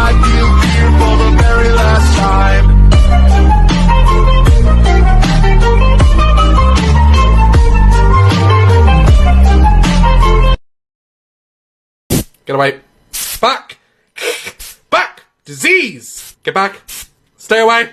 like you here for the very last time. Get away. Back! Back! Disease! Get back. Stay away.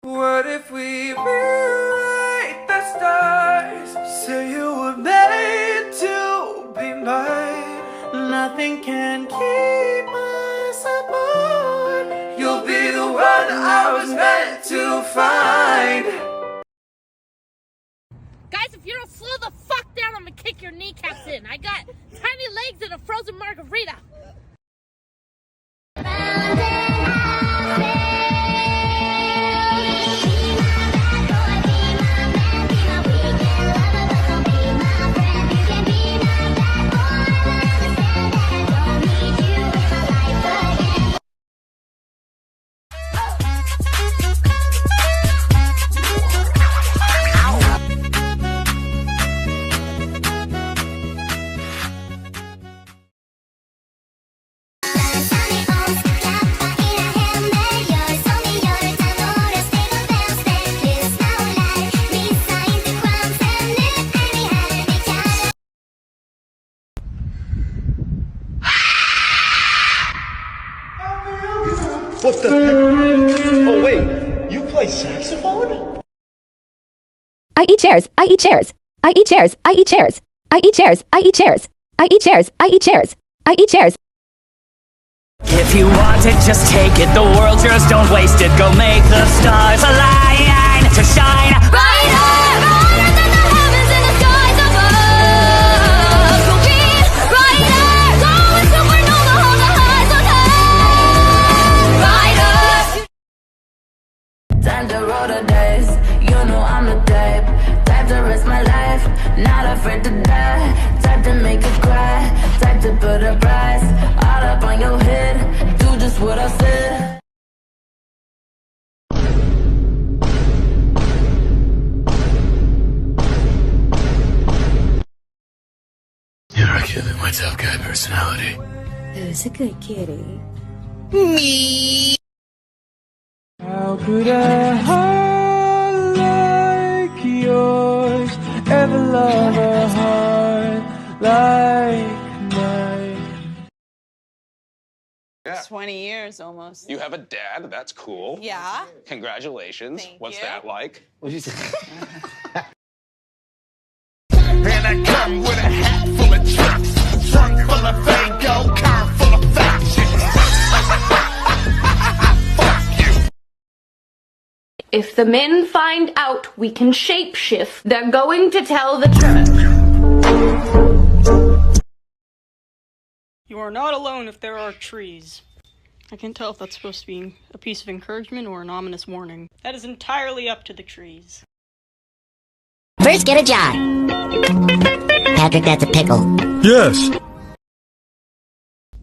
What if we rewrite the stars? Say you were made to be mine. Nothing can keep us apart. You'll be the one I was meant to find. Guys, if you don't slow the fuck down, I'm gonna kick your kneecaps in. I got tiny legs and a frozen margarita. What the heck? Oh wait, you play saxophone? I eat chairs. I eat chairs. I eat chairs. I eat chairs. I eat chairs. I eat chairs. I eat chairs. I eat chairs. I eat chairs. If you want it, just take it. The world's yours, don't waste it. Go make the stars align to shine brighter, brighter than the heavens and the skies above. Go be brighter, go and supernova, hold the highs on high. Brighter. Time to roll the dice. You know I'm the type to risk my life, not afraid to die. Type to make you cry, type to put a price all up on your head. Do just what I said. You're a kid with my tough guy personality. Who's a good kitty? Me! How could a heart like yours ever love a heart like mine? Yeah. 20 years almost. You have a dad, that's cool. Yeah. Congratulations. Thank What's you. that like? What'd you say? And I come with a hat full of tricks, trunk full of Faygo, car full of fat Fuck you. If the men find out we can shapeshift, they're going to tell the church. You are not alone if there are trees. I can't tell if that's supposed to be a piece of encouragement or an ominous warning. That is entirely up to the trees. First, get a jar. Patrick, that's a pickle. Yes.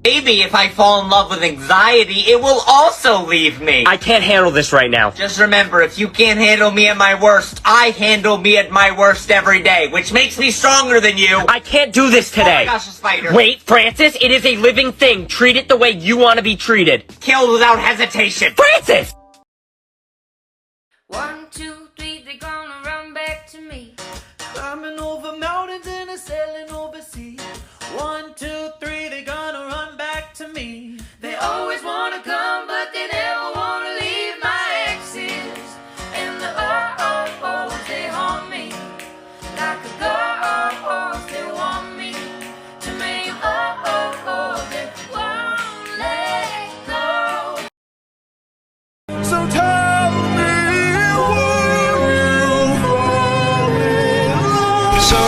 Maybe if I fall in love with anxiety, it will also leave me. I can't handle this right now. Just remember, if you can't handle me at my worst, I handle me at my worst every day, which makes me stronger than you. I can't do this today. Oh my gosh, a spider. Wait, Francis, it is a living thing. Treat it the way you want to be treated. Killed without hesitation. Francis! 1, 2, 3, they're gonna run back to me. Climbing over mountains and a sailing over seas. 1, 2, 3, they're gonna run back to me. They always wanna come, but they never wanna leave my exes. And the oh-oh-ohs, they haunt me. Like a ghost, they want me to make oh-oh-oh, they won't let go. So tell me, will you fall in love? So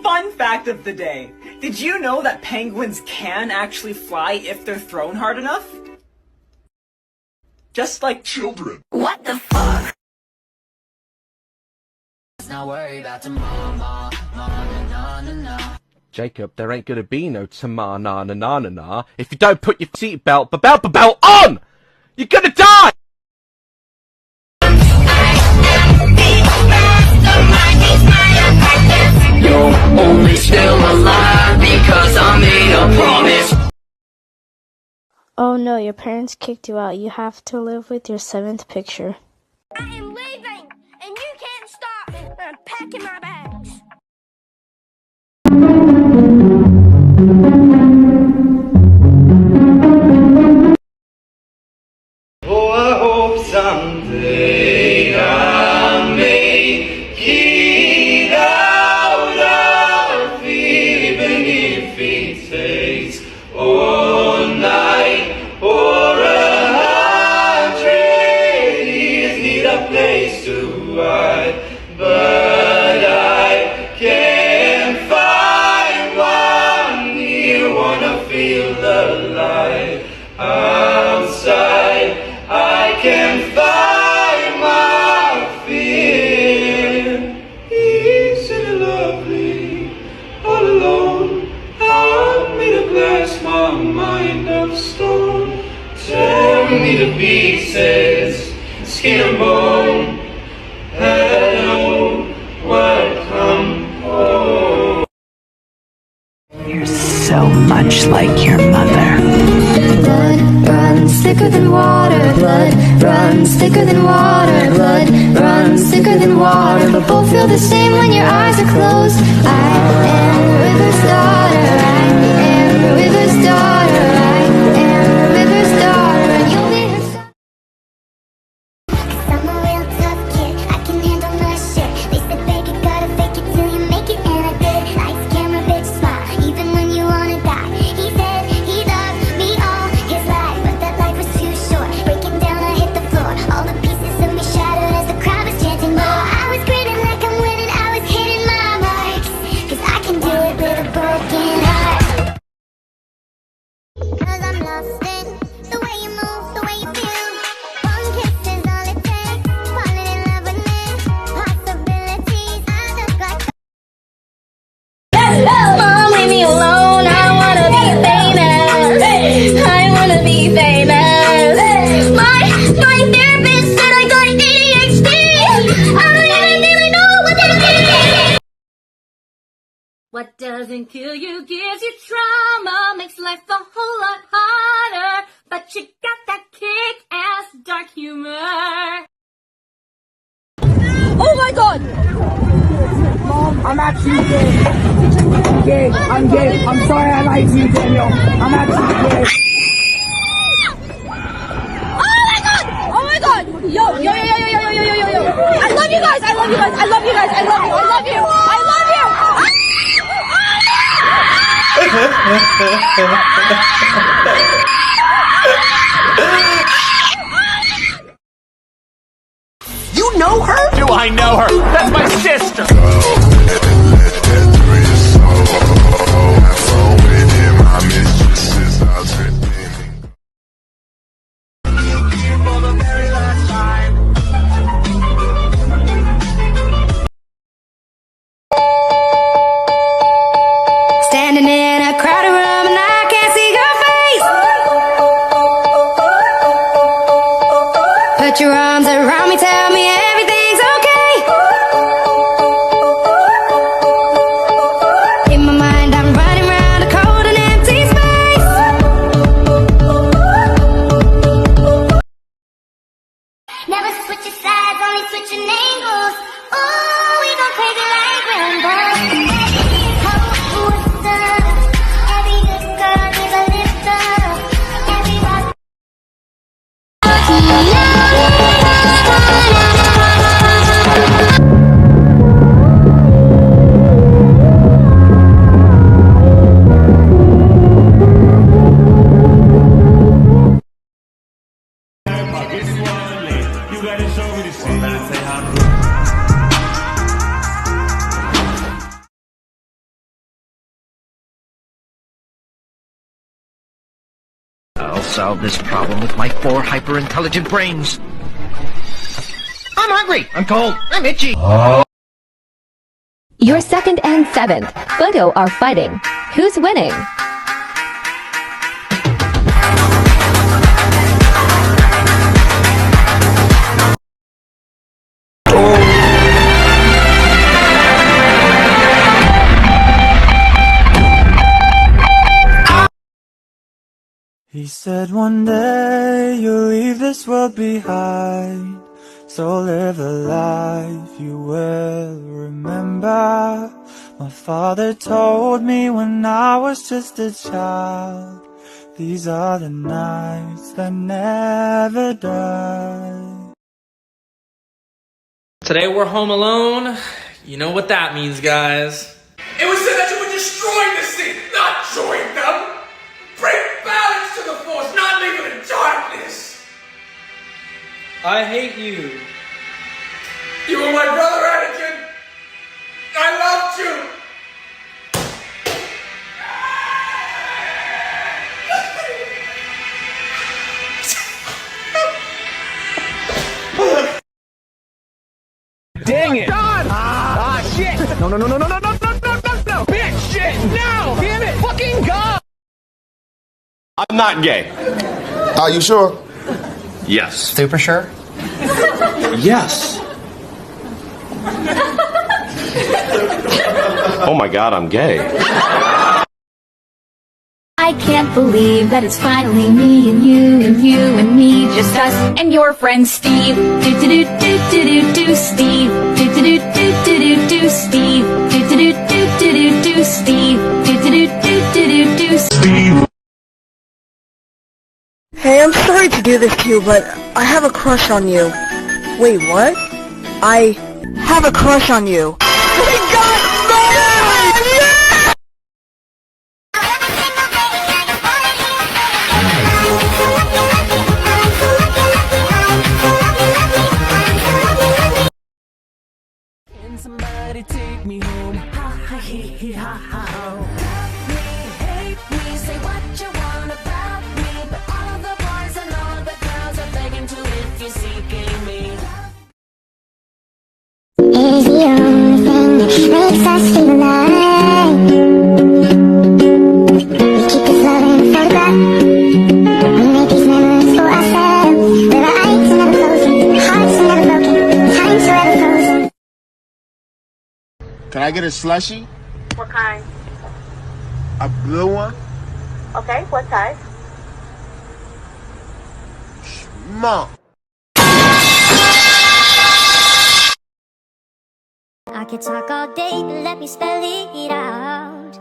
Fun fact of the day. Did you know that penguins can actually fly if they're thrown hard enough? Just like children. What the fuck? Let's not worry about tomorrow, no, no, no, no. Jacob, there ain't gonna be no ta-na-na-na-na-na if you don't put your seatbelt belt on! You're gonna die! You're only still alive because I made a promise. Oh no, your parents kicked you out. You have to live with your 7th picture. I am leaving, and you can't stop me. I'm packing my bags. Oh, I hope someday I'll make it out of here, even if it takes all night or 100 years. Need a place to hide, but I can't find one here. Wanna feel the light outside. I can find my fear. Isn't it lovely, all alone? I'm made of glass, my mind of stone. Tear me to pieces, skin and bone. Hello, welcome home. You're so much like your mother. Blood runs thicker than water. Blood runs thicker than water. Blood runs thicker than water. But both feel the same when your eyes are closed. I am the river's daughter. I am the river's daughter. I am the river's daughter, and you'll be her son. I'm a real tough kid, I can handle my shit. They said fake it, gotta fake it till you make it, and I did. Lights, camera, bitch, smile, even when you wanna die. He said he loved me all his life, but that life was too short. Breaking down, I hit the floor, all the pieces of me shattered as the crowd was chanting more. I was grinning like I'm winning, I was hitting my marks, 'cause I can do it with a broken heart. 'Cause I'm lost in the way you move, the way you feel. One kiss is all it takes, falling in love with me. Possibilities, I look like Mom, leave me alone. I wanna be famous. I wanna be famous. My therapist said I got ADHD. I don't even really know what that is. What doesn't kill you gives you trauma, makes life a whole lot harder. But you got that kick-ass dark humor. Oh my god! Mom, I'm actually gay. Gay, I'm gay. I'm sorry I lied to you, Daniel. I'm actually gay. Oh my god! Oh my god! Yo! I love you guys! I love you guys! I love you guys! I love you! I love you! I love you! You know her? Do I know her? That's my sister. Standing in a crowded room and I can't see your face. Put your arms around me, tell me everything's okay. In my mind, I'm running around a cold and empty space. never switching sides, only switching angles. Ooh, we go crazy like Rambo. Every good girl needs a lift up. Every rock. I'll solve this problem with my 4 hyper-intelligent brains. I'm hungry. I'm cold. I'm itchy. Your second and seventh photo are fighting. Who's winning? He said one day you'll leave this world behind, so live a life you will remember. My father told me when I was just a child, these are the nights that never die. Today we're home alone. You know what that means, guys. It was said that you would destroy the sea, not join them. Bring balance to the force, not leave it in darkness. I hate you. You were my brother, Anakin. I loved you. Dang it! Ah, shit! No, no, no, no, no, no, no, no, no, no, no! Bitch, shit! No! Damn it! Fucking God! I'm not gay. Are you sure? Yes. Super sure? Yes. Oh my God, I'm gay. I can't believe that it's finally me and you and you and me, just us and your friend Steve. Do do do do do do do Steve. Do do do do do do do Steve. Do do do do do do do Steve. Do do do do do do Steve. Hey, I'm sorry to do this to you, but I have a crush on you. Wait, what? I have a crush on you. We got married! Yeah! Can somebody take me home? Ha ha he he ha ha ho. Love me, hate me, say what you want about me, but all of the boys and all the girls are begging to if you're seeking me. It is the only thing that makes us feel alive. We keep this love in a photograph. We make these memories for ourselves. Where our eyes are never closing, hearts are never broken, time's forever frozen. Can I get a slushie? What kind? A blue one? Okay, what size? Mom. I could talk all day, but let me spell it out.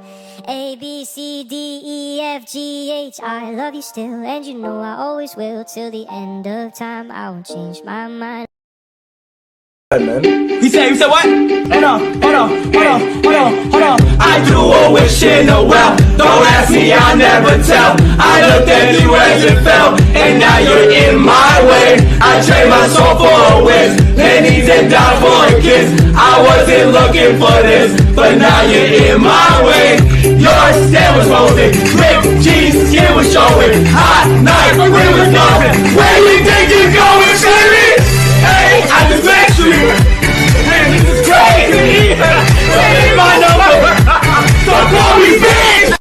A, B, C, D, E, F, G, H. I love you still, and you know I always will. Till the end of time, I won't change my mind. He said what? Hold on. I threw a wish in the well. Don't ask me, I'll never tell. I looked at you as it fell, and now you're in my way. I trade my soul for a wish, pennies and dollars for a kiss. I wasn't looking for this, but now you're in my way. Your skin was rolling, ripped jeans, skin was showing. Hot night, we was going. Where you think you're going, baby? Hey, I just met you. Man, this is crazy. Say my number. So call me bitch.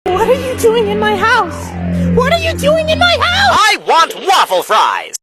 What are you doing in my house? What are you doing in my house? I want waffle fries.